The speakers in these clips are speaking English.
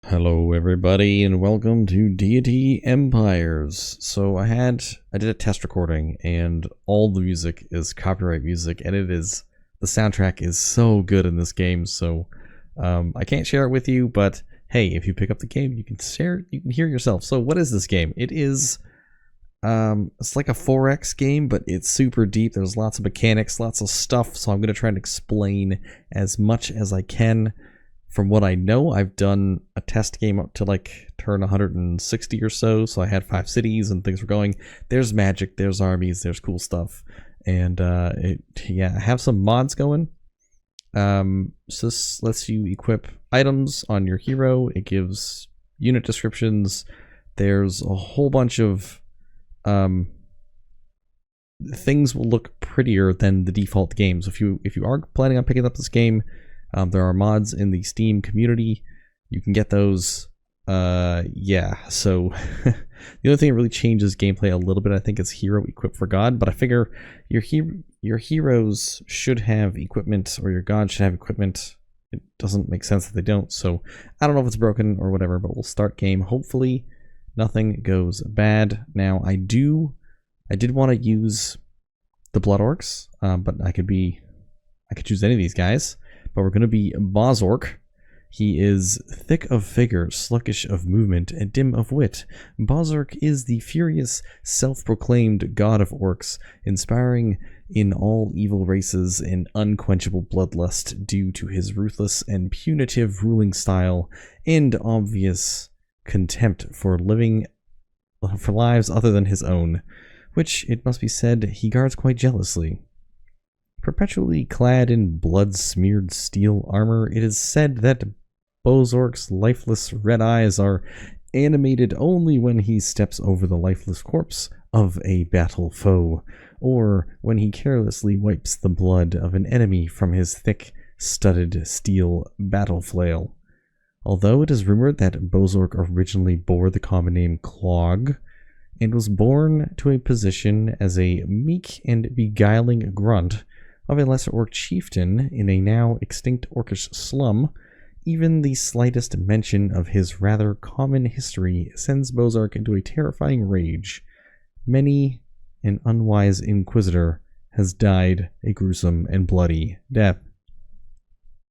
Hello everybody and welcome to Deity Empires. So I did a test recording and all the music is copyright music, and the soundtrack is so good in this game, so I can't share it with you, but hey, if you pick up the game you can hear yourself. So what is this game? It is it's like a 4X game, but it's super deep. There's lots of mechanics, lots of stuff, so I'm going to try and explain as much as I can. From what I know, I've done a test game up to like turn 160 or so I had 5 cities and things were going. There's magic, there's armies, there's cool stuff, and I have some mods going. So this lets you equip items on your hero. It gives unit descriptions. There's a whole bunch of things will look prettier than the default games. If you are planning on picking up this game, there are mods in the Steam community. You can get those. So the only thing that really changes gameplay a little bit, I think, is hero equip for god. But I figure your heroes should have equipment, or your god should have equipment. It doesn't make sense that they don't. So I don't know if it's broken or whatever, but we'll start game. Hopefully nothing goes bad. Now I did want to use the blood orks, but I could choose any of these guys. But we're going to be Bozorc. He is thick of figure, sluggish of movement, and dim of wit. Bozorc is the furious, self-proclaimed god of orks, inspiring in all evil races an unquenchable bloodlust due to his ruthless and punitive ruling style and obvious contempt for lives other than his own, which, it must be said, he guards quite jealously. Perpetually clad in blood-smeared steel armor, it is said that Bozorc's lifeless red eyes are animated only when he steps over the lifeless corpse of a battle foe, or when he carelessly wipes the blood of an enemy from his thick, studded steel battle flail. Although it is rumored that Bozorc originally bore the common name Clog, and was born to a position as a meek and beguiling grunt of a lesser orc chieftain in a now extinct orcish slum, even the slightest mention of his rather common history sends Bozorc into a terrifying rage. Many an unwise inquisitor has died a gruesome and bloody death.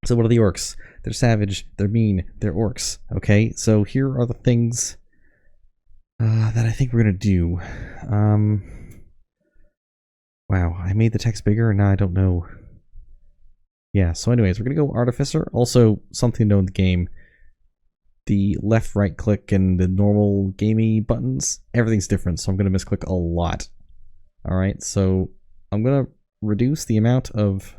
So what are the orcs? They're savage, they're mean, they're orcs. Okay, so here are the things that I think we're gonna do. Wow, I made the text bigger and now I don't know. Yeah, so anyways, we're going to go Artificer. Also, something to know in the game, the left, right click and the normal gamey buttons, everything's different, so I'm going to misclick a lot. Alright, so I'm going to reduce the amount of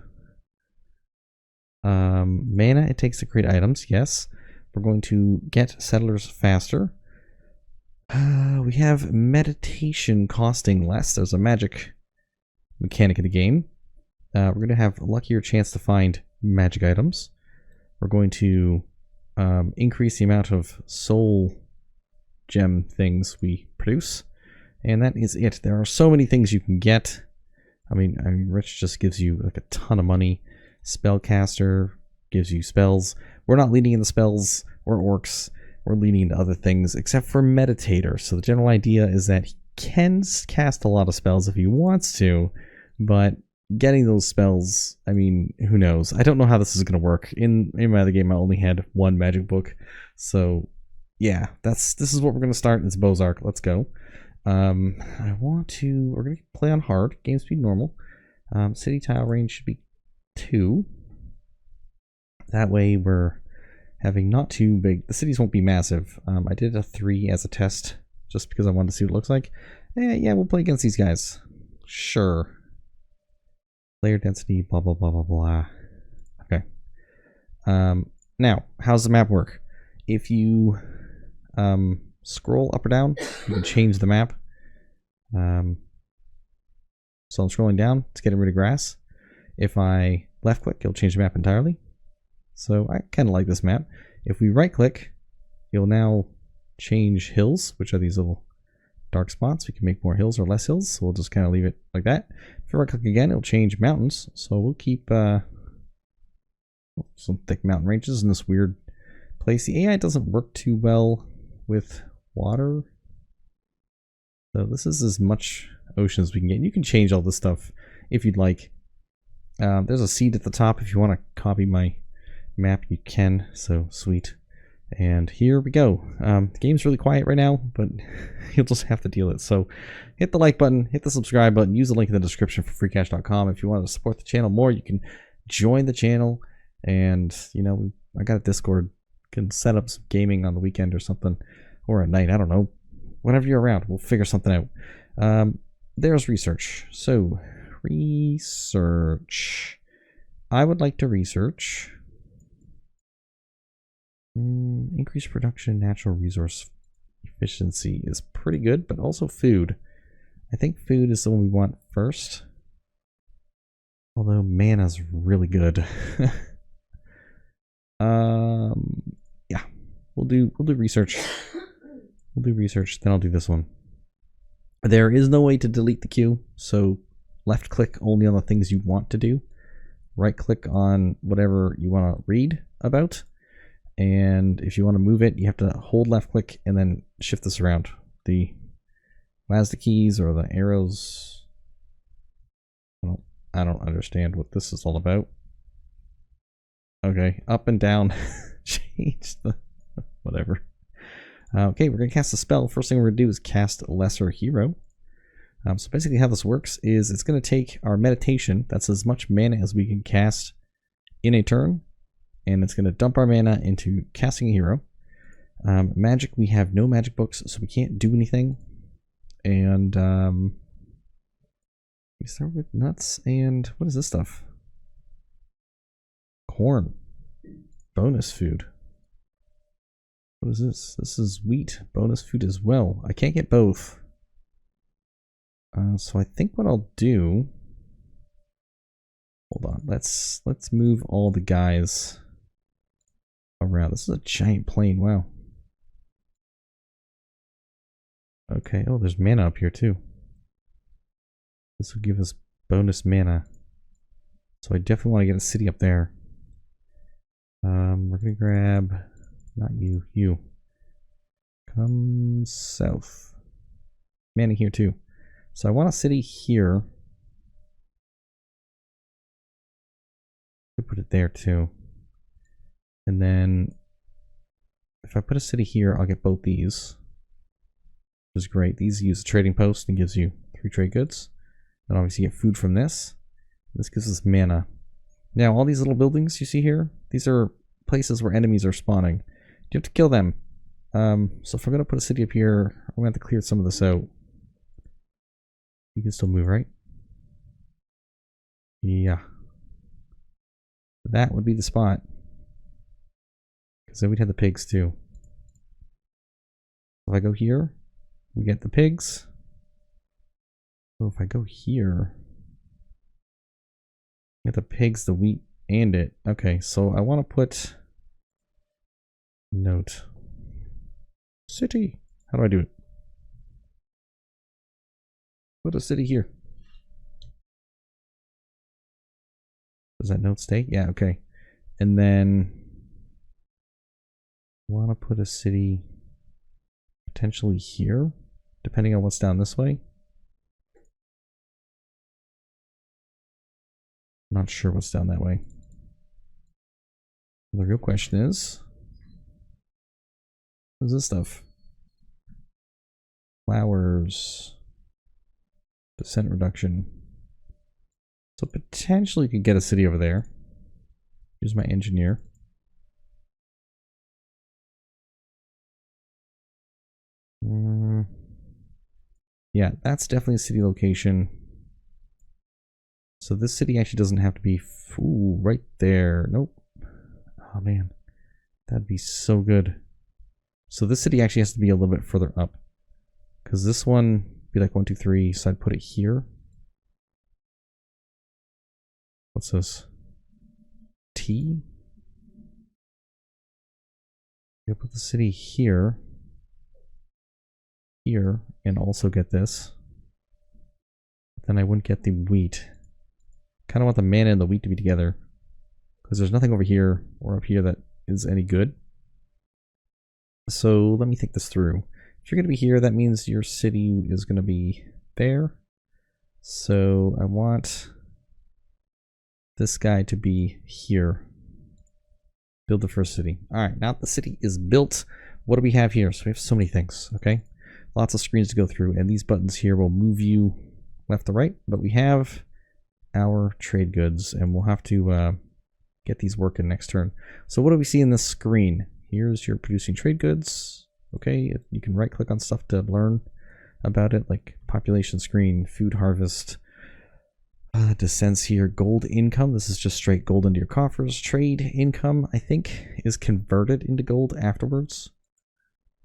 mana it takes to create items, yes. We're going to get settlers faster. We have meditation costing less. There's a magic mechanic of the game. We're going to have a luckier chance to find magic items. We're going to increase the amount of soul gem things we produce, and that is it. There are so many things you can get. I mean Rich just gives you like a ton of money. Spellcaster gives you spells. We're not leaning into spells or orcs. We're leaning into other things except for Meditator. So the general idea is that he can cast a lot of spells if he wants to, but getting those spells, I mean, who knows? I don't know how this is going to work. In my other game, I only had one magic book. So, yeah, this is what we're going to start. It's Bozorc. Let's go. We're going to play on hard. Game speed normal. City tile range should be 2. That way we're having not too big. The cities won't be massive. I did a 3 as a test just because I wanted to see what it looks like. Yeah, we'll play against these guys. Sure. Layer density, blah, blah, blah, blah, blah. Okay. Now, how's the map work? If you scroll up or down, you can change the map. So I'm scrolling down, it's getting rid of grass. If I left click, it'll change the map entirely. So I kind of like this map. If we right click, you'll now change hills, which are these little dark spots. We can make more hills or less hills, so we'll just kind of leave it like that. If I right click again, it'll change mountains, so we'll keep some thick mountain ranges in this weird place. The AI doesn't work too well with water. So this is as much ocean as we can get. You can change all this stuff if you'd like. There's a seed at the top. If you want to copy my map, you can. So sweet. And here we go. The game's really quiet right now, but you'll just have to deal with it. So hit the like button, hit the subscribe button, use the link in the description for freecash.com. If you want to support the channel more, you can join the channel. And, you know, I got a Discord. Can set up some gaming on the weekend or something, or at night. I don't know. Whenever you're around, we'll figure something out. There's research. So, research. I would like to research. Increased production, natural resource efficiency is pretty good, but also food. I think food is the one we want first. Although mana's really good. Yeah, we'll do research. We'll do research, then I'll do this one. There is no way to delete the queue, so left click only on the things you want to do. Right click on whatever you want to read about. And if you want to move it, you have to hold left click and then shift this around. The WASD keys or the arrows. I don't understand what this is all about. Okay, up and down. Change the whatever. Okay, we're going to cast a spell. First thing we're going to do is cast Lesser Hero. So basically how this works is it's going to take our meditation, that's as much mana as we can cast in a turn, and it's going to dump our mana into casting a hero. Magic, we have no magic books, so we can't do anything. And we start with nuts and what is this stuff? Corn. Bonus food. What is this? This is wheat. Bonus food as well. I can't get both. So I think what I'll do... Hold on. Let's move all the guys around. This is a giant plane. Wow. Okay. Oh, there's mana up here too. This will give us bonus mana. So I definitely want to get a city up there. We're going to grab... Not you. You. Come south. Mana here too. So I want a city here. Put it there too. And then if I put a city here, I'll get both these. Which is great. These use a trading post and gives you 3 trade goods. And obviously you get food from this. This gives us mana. Now all these little buildings you see here, these are places where enemies are spawning. You have to kill them. So if we're going to put a city up here, I'm going to have to clear some of this out. You can still move, right? Yeah. That would be the spot. Because then we'd have the pigs too. If I go here, we get the pigs. So if I go here, get the pigs, the wheat, and it. Okay, so I want to put... Note. City. How do I do it? Put a city here. Does that note stay? Yeah, okay. And then I want to put a city potentially here, depending on what's down this way. Not sure what's down that way. The real question is, what is this stuff? Flowers. Percent reduction. So potentially could get a city over there. Here's my engineer. Yeah, that's definitely a city location. So this city actually doesn't have to be right there. Nope. Oh man, that'd be so good. So this city actually has to be a little bit further up, because this one be like 1, 2, 3. So I'd put it here. What's this? T. I'll put the city here, here, and also get this. Then I wouldn't get the wheat. Kind of want the mana and the wheat to be together, because there's nothing over here or up here that is any good. So let me think this through. If you're going to be here, that means your city is going to be there. So I want this guy to be here. Build the first city. All right, now the city is built. What do we have here? So we have so many things, okay? Lots of screens to go through, and these buttons here will move you left to right, but we have our trade goods, and we'll have to get these working next turn. So what do we see in this screen? Here's your producing trade goods. Okay, you can right click on stuff to learn about it, like population screen, food harvest, descents here, gold income. This is just straight gold into your coffers. Trade income, I think, is converted into gold afterwards.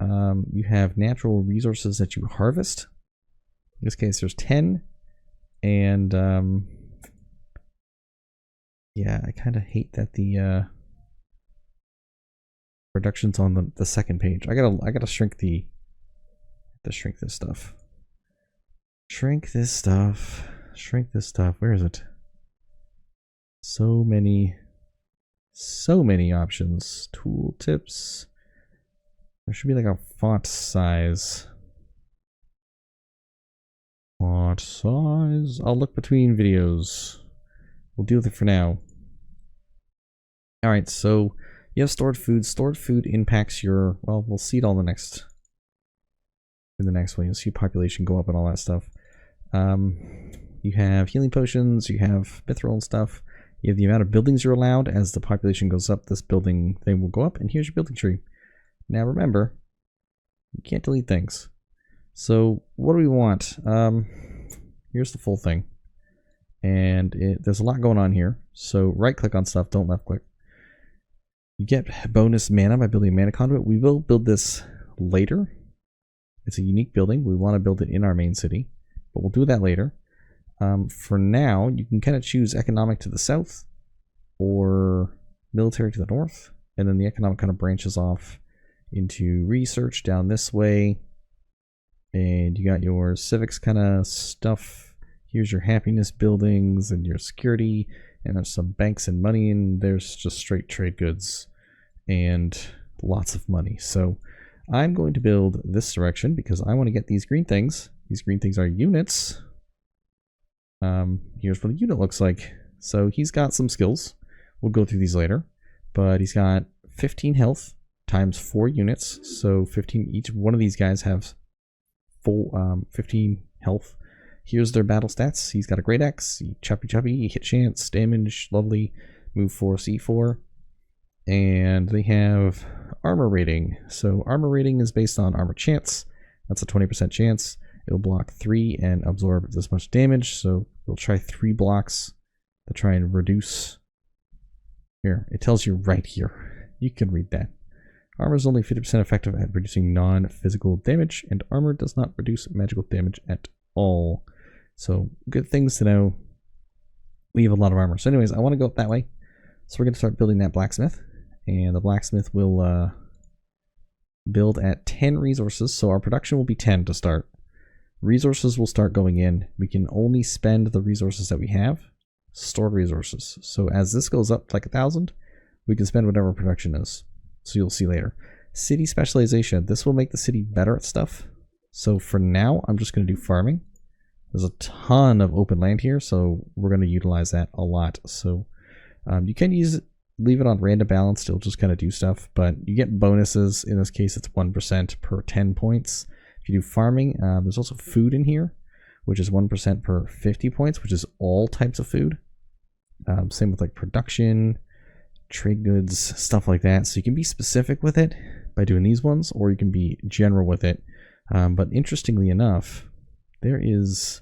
You have natural resources that you harvest. In this case, there's 10. And yeah, I kind of hate that the reductions on the second page. I gotta shrink shrink this stuff. Shrink this stuff. Shrink this stuff. Where is it? So many options. Tool tips. There should be like a font size. Font size. I'll look between videos. We'll deal with it for now. Alright, so you have stored food. Stored food impacts your, well, we'll see it all in the next one. You'll see population go up and all that stuff. You have healing potions, you have mithril and stuff. You have the amount of buildings you're allowed. As the population goes up, this building thing will go up, and here's your building tree. Now remember, you can't delete things. So what do we want? Here's the full thing. And there's a lot going on here. So right click on stuff, don't left click. You get bonus mana by building a mana conduit. We will build this later. It's a unique building. We want to build it in our main city, but we'll do that later. For now, you can kind of choose economic to the south or military to the north. And then the economic kind of branches off into research down this way. And you got your civics kind of stuff. Here's your happiness buildings and your security. And there's some banks and money, and there's just straight trade goods and lots of money. So I'm going to build this direction because I want to get these green things. These green things are units. Here's what a unit looks like. So he's got some skills. We'll go through these later. But he's got 15 health times 4 units. So 15, each one of these guys have full 15 health. Here's their battle stats. He's got a great X, choppy, hit chance, damage, lovely, move force, E4. And they have armor rating. So armor rating is based on armor chance. That's a 20% chance. It'll block 3 and absorb this much damage. So we'll try 3 blocks to try and reduce. Here, it tells you right here. You can read that. Armor is only 50% effective at reducing non-physical damage, and armor does not reduce magical damage at all. So good things to know. We have a lot of armor. So anyways, I want to go up that way. So we're going to start building that blacksmith. And the blacksmith will build at 10 resources. So our production will be 10 to start. Resources will start going in. We can only spend the resources that we have. Stored resources. So as this goes up like 1,000, we can spend whatever production is. So you'll see later. City specialization. This will make the city better at stuff. So for now, I'm just going to do farming. There's a ton of open land here, so we're going to utilize that a lot. So you can leave it on random balance. It'll just kind of do stuff, but you get bonuses. In this case, it's 1% per 10 points. If you do farming, there's also food in here, which is 1% per 50 points, which is all types of food. Same with like production, trade goods, stuff like that. So you can be specific with it by doing these ones, or you can be general with it. But interestingly enough, there is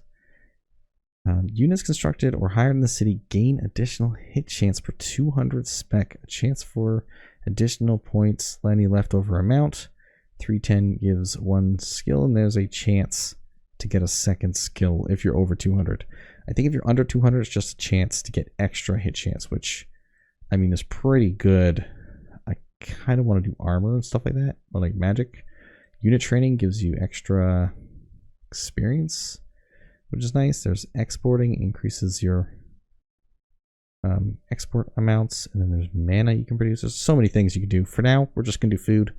units constructed or higher in the city gain additional hit chance per 200 spec. A chance for additional points, any leftover amount. 310 gives 1 skill, and there's a chance to get a second skill if you're over 200. I think if you're under 200, it's just a chance to get extra hit chance, which, I mean, is pretty good. I kind of want to do armor and stuff like that, or like magic. Unit training gives you extra experience, which is nice. There's exporting, increases your export amounts, and then there's mana you can produce. There's so many things you can do. For now, we're just going to do food.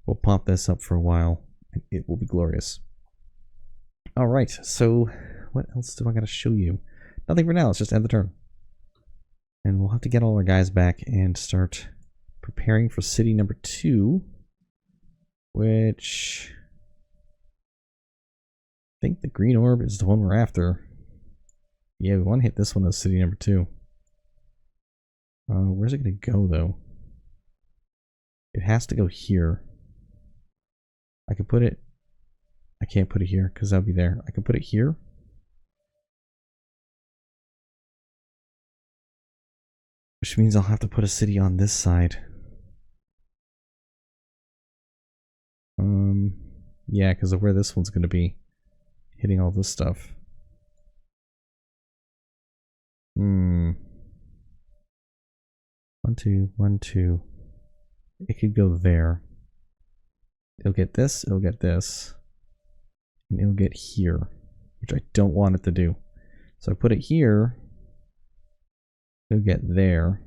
We'll pop this up for a while, and it will be glorious. All right, so what else do I got to show you? Nothing for now. Let's just end the turn. And we'll have to get all our guys back and start preparing for city number 2, which I think the green orb is the one we're after. Yeah, we want to hit this one as city number 2. Where's it going to go, though? It has to go here. I could put it... I can't put it here because that'll be there. I can put it here. Which means I'll have to put a city on this side. Yeah, because of where this one's going to be. Hitting all this stuff. 1, 2, 1, 2. It could go there. It'll get this, it'll get this. And it'll get here. Which I don't want it to do. So I put it here. It'll get there.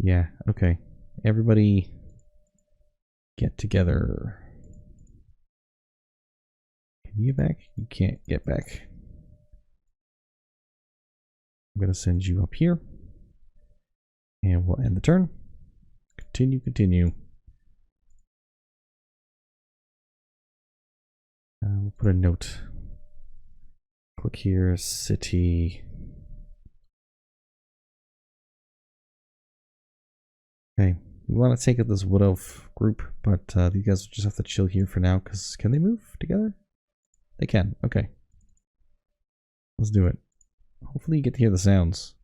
Yeah, okay. Everybody get together. Can you get back? You can't get back. I'm going to send you up here. And we'll end the turn. Continue, continue. We'll put a note. Click here, city. Okay, we want to take up this wood elf group, but these guys will just have to chill here for now, because can they move together? They can, okay. Let's do it. Hopefully you get to hear the sounds.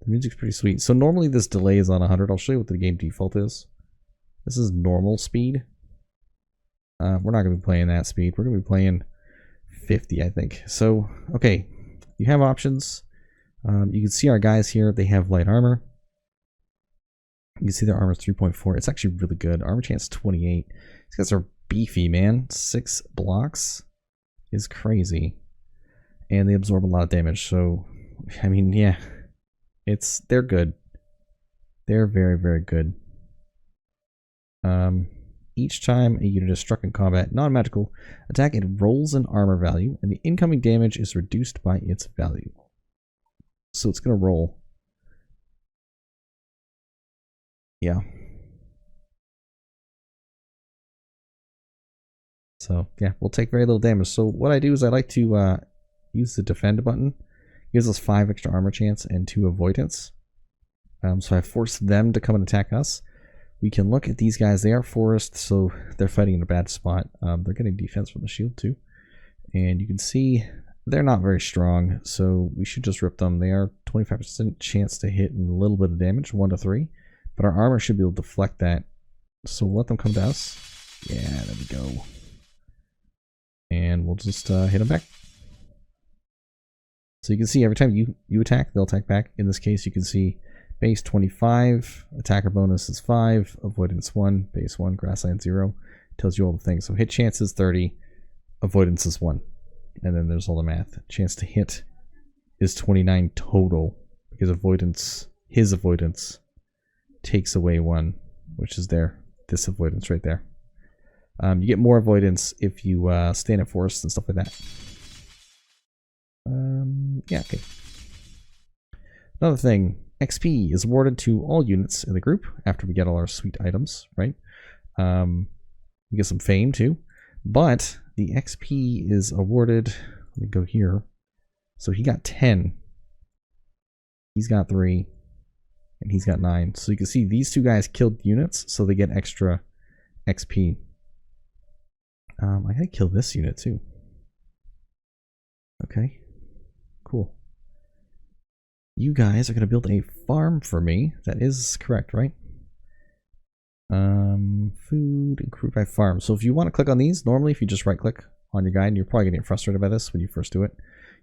The music's pretty sweet. So normally this delay is on 100. I'll show you what the game default is. This is normal speed. We're not going to be playing that speed. We're going to be playing 50, I think. So, okay. You have options. You can see our guys here. They have light armor. You can see their armor is 3.4. It's actually really good. Armor chance 28. These guys are beefy, man. 6 blocks is crazy. And they absorb a lot of damage. So, I mean, yeah. They're good. They're very, very good. Each time a unit is struck in combat, non-magical attack, it rolls an armor value, and the incoming damage is reduced by its value. So it's going to roll. Yeah. So, yeah, we'll take very little damage. So what I do is I like to use the defend button. It gives us 5 extra armor chance and 2 avoidance. So I force them to come and attack us. We can look at these guys. They are forest, so they're fighting in a bad spot. They're getting defense from the shield too. And you can see they're not very strong, so we should just rip them. They are 25% chance to hit and a little bit of damage, 1 to 3. But our armor should be able to deflect that. So we'll let them come to us. Yeah, there we go. And we'll just hit them back. So you can see every time you attack, they'll attack back. In this case, you can see base 25, attacker bonus is 5, avoidance 1, base 1, grassland 0. Tells you all the things. So hit chance is 30, avoidance is 1. And then there's all the math. Chance to hit is 29 total, because avoidance, his avoidance, takes away 1, which is there. This avoidance right there. You get more avoidance if you stand at forest and stuff like that. Yeah, okay. Another thing, XP is awarded to all units in the group after we get all our sweet items, right? We get some fame too, but the XP is awarded, let me go here. So he got 10, he's got 3, and he's got 9. So you can see these 2 guys killed units, so they get extra XP. I gotta kill this unit too. Okay, cool. You guys are going to build a farm for me. That is correct, right? Food and crude by farm. So if you want to click on these, normally if you just right click on your guy, and you're probably getting frustrated by this when you first do it,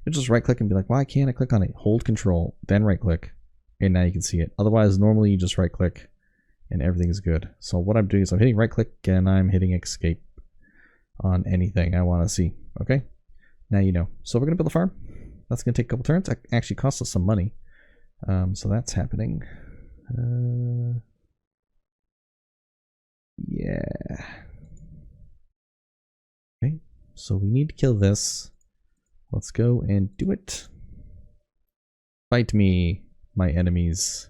you just right click and be like, why can't I click on it? Hold control, then right click, and now you can see it. Otherwise, normally you just right click and everything is good. So what I'm doing is I'm hitting right click and I'm hitting escape on anything I want to see. Okay, now you know. So we're going to build a farm. That's going to take a couple turns. It actually costs us some money. So that's happening. Yeah. Okay, so we need to kill this. Let's go and do it. Fight me, my enemies.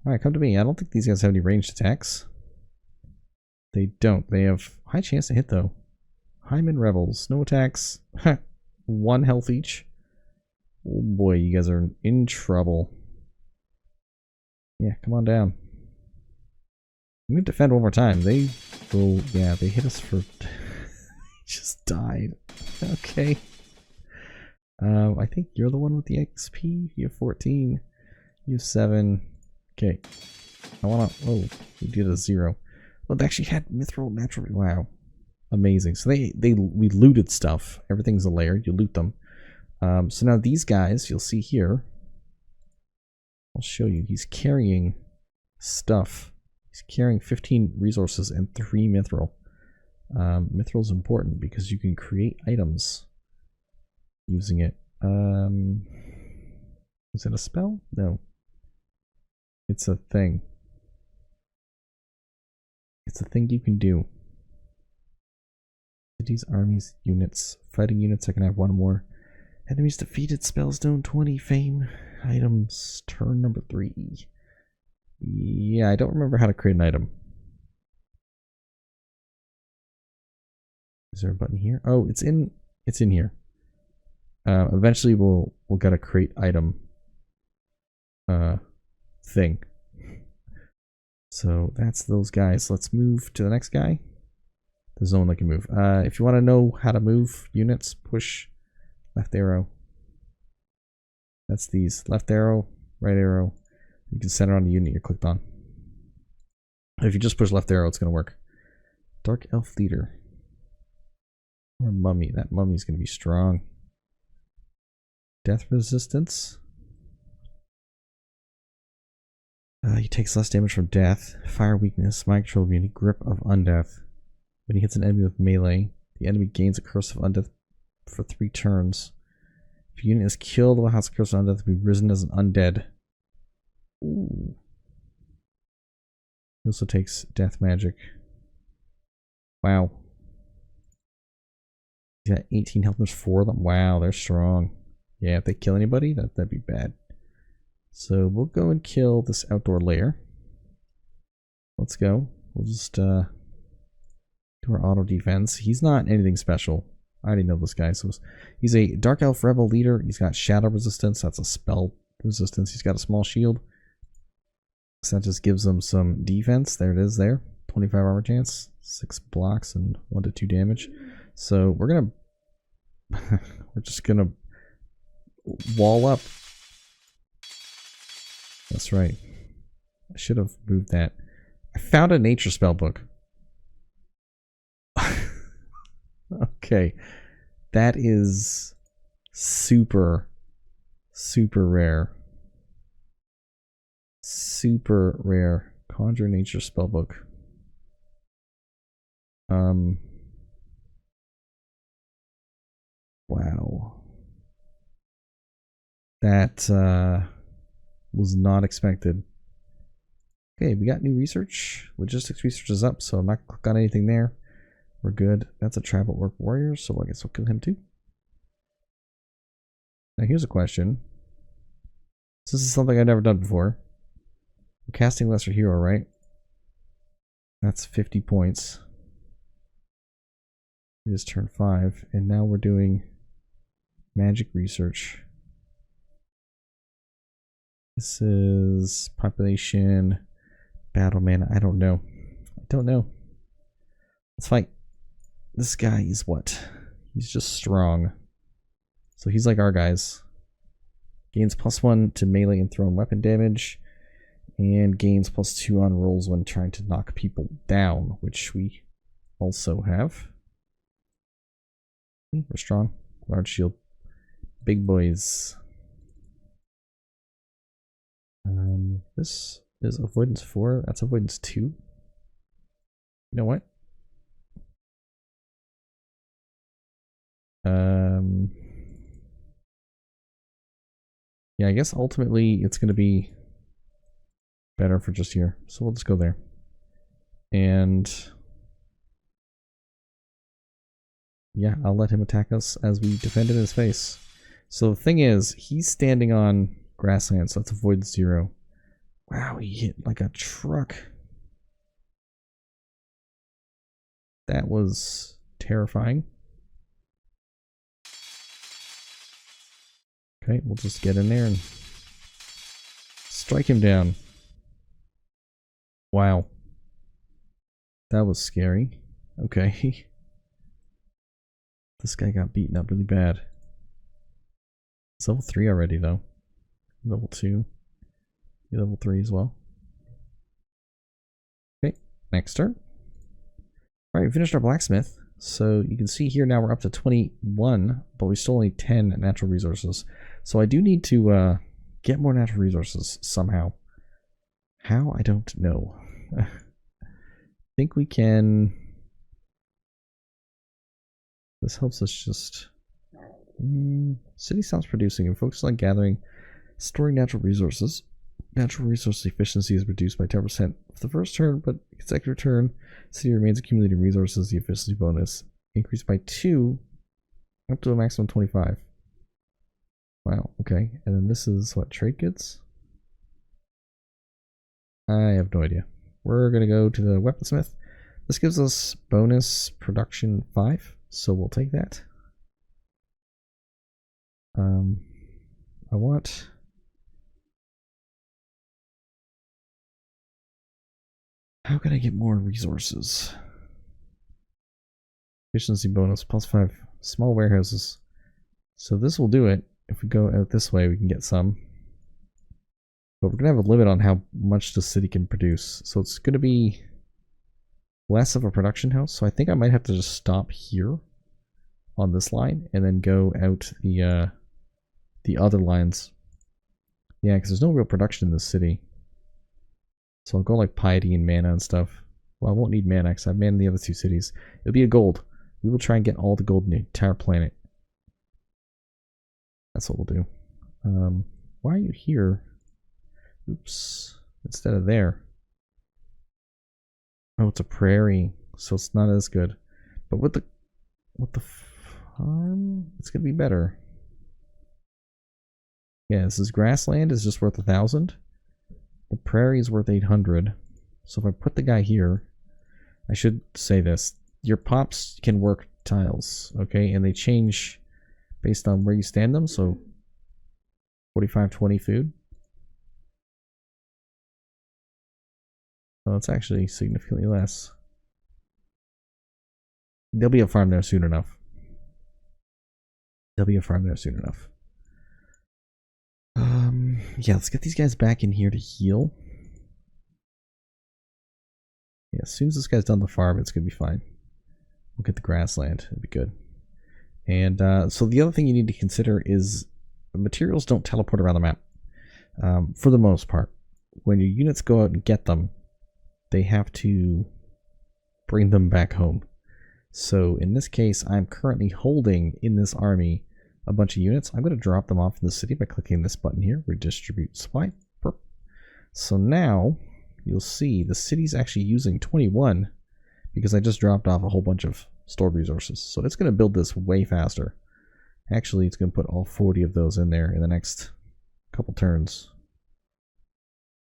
Alright, come to me. I don't think these guys have any ranged attacks. They don't. They have high chance to hit, though. Hyman Rebels. No attacks. 1 health each. Oh boy, you guys are in trouble. Yeah, come on down. We need to defend one more time. They will... Yeah, they hit us for... just died. Okay. I think you're the one with the XP. You have 14. You have 7. Okay. I wanna... Oh, we did a 0. Well, they actually had mithril natural... Wow. Amazing. So we looted stuff. Everything's a layer. You loot them. So now these guys, you'll see here. I'll show you. He's carrying stuff. He's carrying 15 resources and 3 mithril. Mithril is important because you can create items using it. Is it a spell? No. It's a thing. It's a thing you can do. Cities, armies, units, fighting units. I can have 1 more. Enemies defeated. Spellstone 20. Fame. Items. Turn number 3. Yeah, I don't remember how to create an item. Is there a button here? Oh, it's in here. Eventually we'll get a create item thing. So that's those guys. Let's move to the next guy. The zone that can move. If you want to know how to move units, push left arrow. That's these. Left arrow, right arrow. You can center on the unit you're clicked on. If you just push left arrow, it's going to work. Dark Elf Leader. Or Mummy. That mummy's going to be strong. Death resistance. He takes less damage from death. Fire weakness. Mind control immunity. Grip of undeath. When he hits an enemy with melee, the enemy gains a curse of undeath for 3 turns. If a unit is killed while has a curse of undeath, will be risen as an undead. Ooh. He also takes death magic. Wow. He's got 18 health. There's 4 of them. Wow, they're strong. Yeah, if they kill anybody, that'd be bad. So we'll go and kill this outdoor lair. Let's go. We'll just do our auto defense. He's not anything special. I already know this guy. So he's a Dark Elf Rebel leader. He's got shadow resistance. That's a spell resistance. He's got a small shield. So that just gives him some defense. There it is there. 25 armor chance. 6 blocks and 1 to 2 damage. So we're gonna we're just gonna wall up. That's right. I should have moved that. I found a nature spell book. Okay. That is super, super rare. Super rare. Conjure nature spell book. Wow. That was not expected. Okay, we got new research. Logistics research is up, so I'm not going to click on anything there. We're good. That's a tribal orc warrior, so I guess we'll kill him too. Now here's a question. This is something I've never done before. I'm casting Lesser Hero, right? That's 50 points. It is turn 5, and now we're doing magic research. This is population, battle mana. I don't know. I don't know. Let's fight. This guy is what? He's just strong. So he's like our guys. Gains +1 to melee and thrown weapon damage. And gains +2 on rolls when trying to knock people down, which we also have. We're strong. Large shield. Big boys. This is avoidance 4. That's avoidance 2. You know what? Yeah, I guess ultimately it's going to be better for just here. So we'll just go there. And yeah, I'll let him attack us as we defend in his face. So the thing is, he's standing on grassland, so let's avoid 0. Wow, he hit like a truck. That was terrifying. Okay, we'll just get in there and strike him down. Wow. That was scary. Okay. This guy got beaten up really bad. It's level 3 already, though. Level 2. Level 3 as well. Okay, next turn. Alright, we finished our blacksmith. So you can see here now we're up to 21, but we still only 10 natural resources. So I do need to get more natural resources somehow. How? I don't know. I think we can... This helps us just... City stops producing and focus on gathering, storing natural resources. Natural resource efficiency is reduced by 10% for the first turn, but consecutive turn, city remains accumulating resources. The efficiency bonus increased by 2 up to a maximum 25. Wow, okay. And then this is what, trade goods? I have no idea. We're going to go to the weaponsmith. This gives us bonus production 5, so we'll take that. I want... How can I get more resources? Efficiency bonus plus 5. Small warehouses. So this will do it. If we go out this way, we can get some. But we're going to have a limit on how much the city can produce. So it's going to be less of a production house. So I think I might have to just stop here on this line and then go out the other lines. Yeah, because there's no real production in this city. So I'll go like piety and mana and stuff. Well, I won't need mana because I have mana in the other 2 cities. It'll be a gold. We will try and get all the gold in the entire planet. That's what we'll do. Why are you here? Oops. Instead of there. Oh, it's a prairie, so it's not as good. But with the farm, it's gonna be better. Yeah, this is grassland is just worth 1,000. The prairie is worth 800. So if I put the guy here, I should say this. Your pops can work tiles, okay? And they change based on where you stand them. So 45-20 food. Well, it's actually significantly less. There'll be a farm there soon enough. There'll be a farm there soon enough. Yeah, let's get these guys back in here to heal. Yeah, as soon as this guy's done the farm, it's gonna be fine. We'll get the grassland. It'll be good. And so the other thing you need to consider is materials don't teleport around the map. For the most part. When your units go out and get them, they have to bring them back home. So in this case, I'm currently holding in this army a bunch of units. I'm going to drop them off in the city by clicking this button here, redistribute supply. So now you'll see the city's actually using 21 because I just dropped off a whole bunch of stored resources. So it's going to build this way faster. Actually, it's going to put all 40 of those in there in the next couple turns.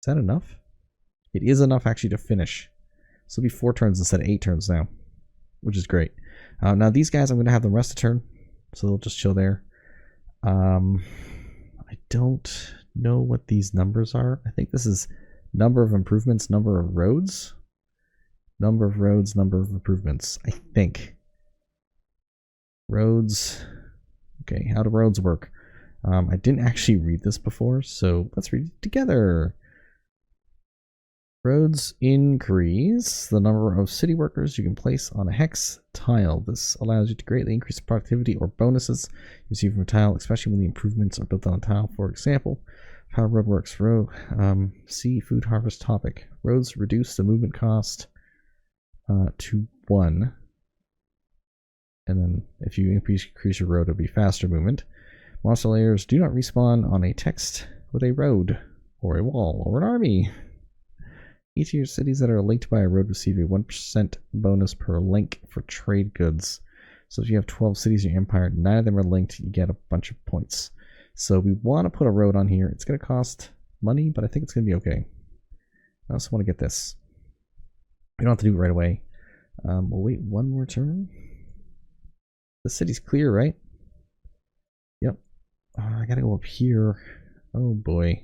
Is that enough? It is enough actually to finish. So it'll be 4 turns instead of 8 turns now, which is great. Now these guys, I'm going to have them rest a turn, so they'll just chill there. I don't know what these numbers are. I think this is number of improvements, number of roads. Number of roads, number of improvements, I think. Roads. Okay, how do roads work? I didn't actually read this before, so let's read it together. Roads increase the number of city workers you can place on a hex tile. This allows you to greatly increase the productivity or bonuses you receive from a tile, especially when the improvements are built on a tile. For example, how road works. See food harvest topic. Roads reduce the movement cost to 1. And then if you increase your road, it'll be faster movement. Monster layers do not respawn on a text with a road, or a wall, or an army. Each of your cities that are linked by a road receive a 1% bonus per link for trade goods. So if you have 12 cities in your empire, 9 of them are linked, you get a bunch of points. So we want to put a road on here. It's going to cost money, but I think it's going to be okay. I also want to get this. We don't have to do it right away. We'll wait one more turn. The city's clear, right? Yep. I gotta go up here. Oh boy.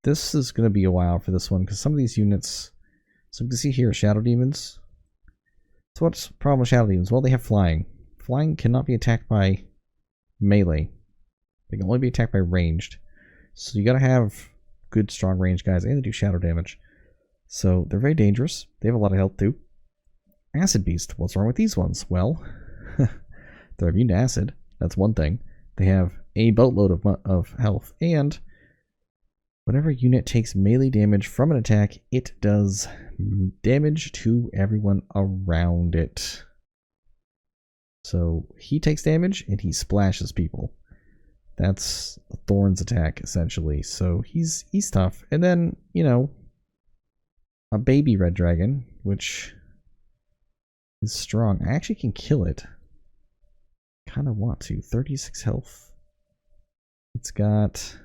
This is going to be a while for this one, because some of these units... So you can see here, Shadow Demons. So what's the problem with Shadow Demons? Well, they have flying. Flying cannot be attacked by melee. They can only be attacked by ranged. So you gotta have good, strong range guys, and they do shadow damage. So they're very dangerous. They have a lot of health too. Acid Beast. What's wrong with these ones? Well, they're immune to acid. That's one thing. They have a boatload of health, and whenever a unit takes melee damage from an attack, it does damage to everyone around it. So he takes damage and he splashes people. That's a Thorn's attack, essentially. So he's tough. And then, you know, a baby red dragon, which is strong. I actually can kill it. Kind of want to. 36 health. It's got...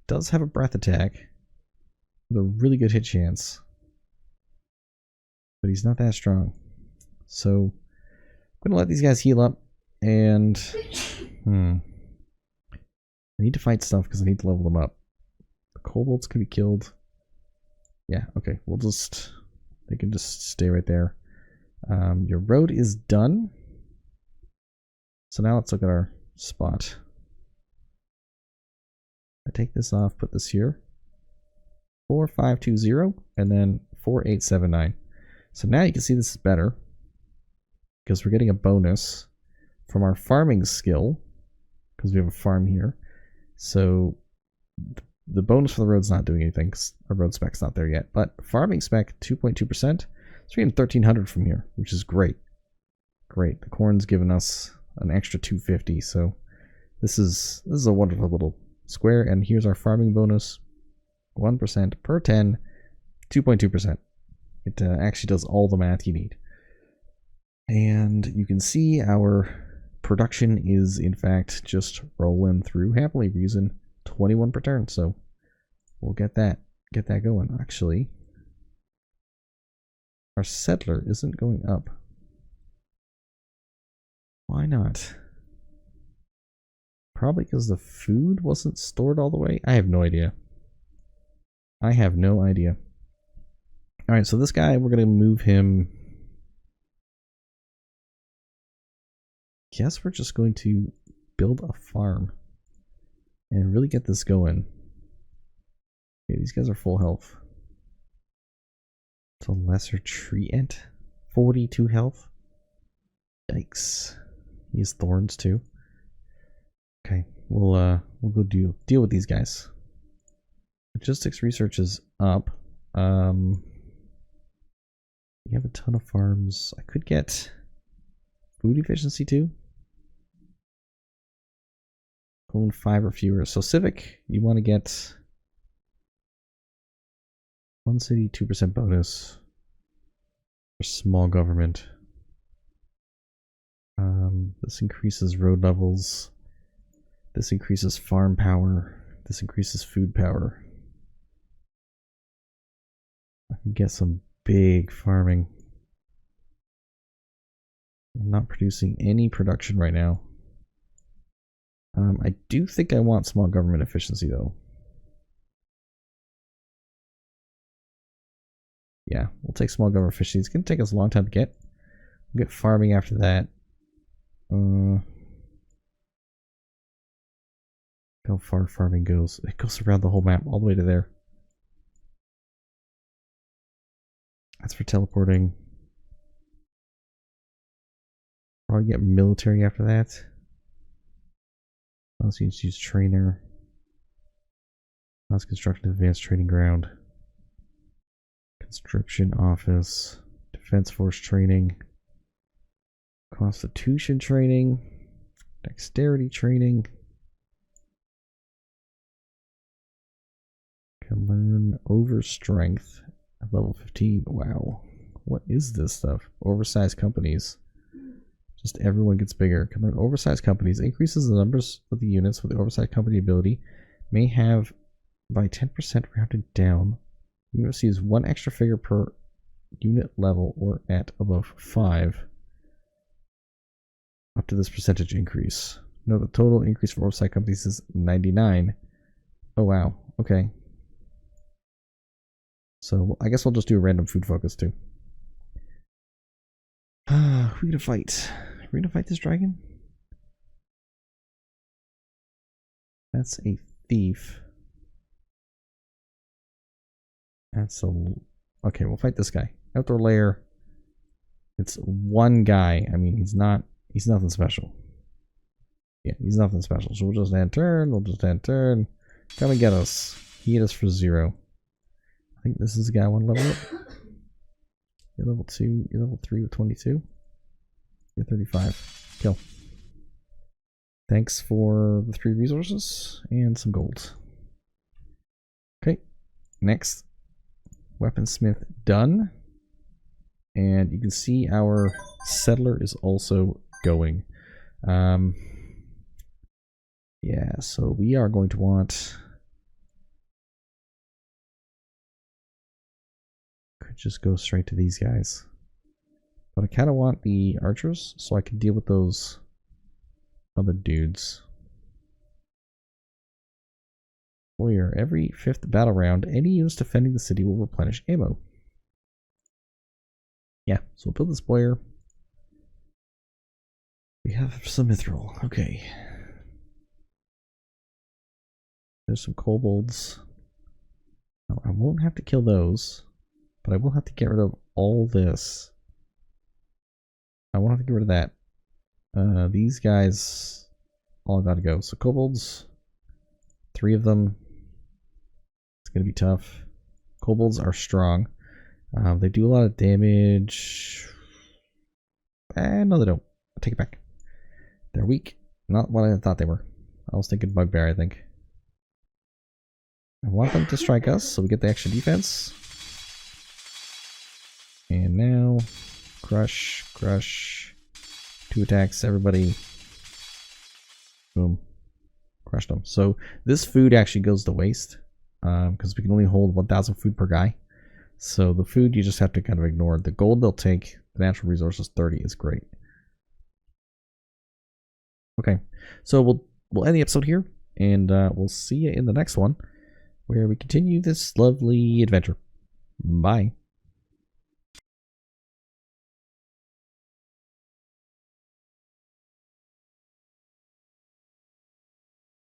does have a breath attack with a really good hit chance. But he's not that strong. So I'm going to let these guys heal up. And... I need to fight stuff because I need to level them up. The kobolds can be killed. Yeah, okay. We'll just... they can just stay right there. Your road is done. So now let's look at our spot. I take this off, put this here. 4520 and then 4879. So now you can see this is better because we're getting a bonus from our farming skill because we have a farm here. So the bonus for the road's not doing anything because our road spec's not there yet. But farming spec 2.2%. So we're getting 1300 from here, which is great. Great. The corn's given us an extra 250. So this is a wonderful little square. And here's our farming bonus. 1% per 10, 2.2%. It actually does all the math you need. And you can see our production is in fact just rolling through happily. We're using 21 per turn, so we'll get that going. Actually, our settler isn't going up. Why not? Probably because the food wasn't stored all the way. I have no idea. I have no idea. Alright, so this guy, we're going to move him. Guess we're just going to build a farm and really get this going. Okay, these guys are full health. It's a lesser tree ant. 42 health. Yikes. He has thorns too. Okay, we'll go deal with these guys. Logistics research is up. We have a ton of farms. I could get food efficiency too. Own 5 or fewer. So civic, you want to get 1 city, 2% bonus. For small government. This increases road levels. This increases farm power. This increases food power. I can get some big farming. I'm not producing any production right now. I do think I want small government efficiency though. Yeah, we'll take small government efficiency. It's going to take us a long time to get. We'll get farming after that. How far farming goes. It goes around the whole map all the way to there. That's for teleporting. Probably get military after that. Let's use trainer. Let's construct an advanced training ground. Conscription office. Defense force training. Constitution training. Dexterity training. Can learn over strength at level 15. Wow. What is this stuff? Oversized companies. Just everyone gets bigger. Can learn oversized companies. Increases the numbers of the units with the oversized company ability. May have by 10% rounded down. You receives 1 extra figure per unit level or at above 5. Up to this percentage increase. No, the total increase for oversized companies is 99. Oh wow. Okay. So I guess we'll just do a random food focus too. Who are we gonna fight? Are we gonna fight this dragon? That's a thief. That's a... Okay, we'll fight this guy. Outdoor lair. It's one guy. I mean, he's nothing special. Yeah, he's nothing special. So we'll just end turn. We'll just end turn. Come and get us. He hit us for 0. I think this is the guy I want to level up. You're level 2. You're level 3 with 22. You're 35. Kill. Thanks for the 3 resources and some gold. Okay. Next. Weaponsmith done. And you can see our settler is also going. Yeah, so we are going to want... Could just go straight to these guys. But I kind of want the archers so I can deal with those other dudes. Warrior, every 5th battle round, any units defending the city will replenish ammo. Yeah, so we'll build this warrior. We have some mithril. Okay. There's some kobolds. Now, I won't have to kill those, but I will have to get rid of all this. I won't have to get rid of that. These guys all gotta go. So kobolds, 3 of them. It's gonna be tough. Kobolds are strong. They do a lot of damage. No, they don't. I'll take it back. They're weak. Not what I thought they were. I was thinking bugbear, I think. I want them to strike us so we get the extra defense. And now, crush, crush. 2 attacks, everybody. Boom. Crushed them. So this food actually goes to waste because we can only hold 1,000 food per guy. So the food you just have to kind of ignore. The gold they'll take, the natural resources 30 is great. Okay, so we'll end the episode here, and we'll see you in the next one, where we continue this lovely adventure. Bye.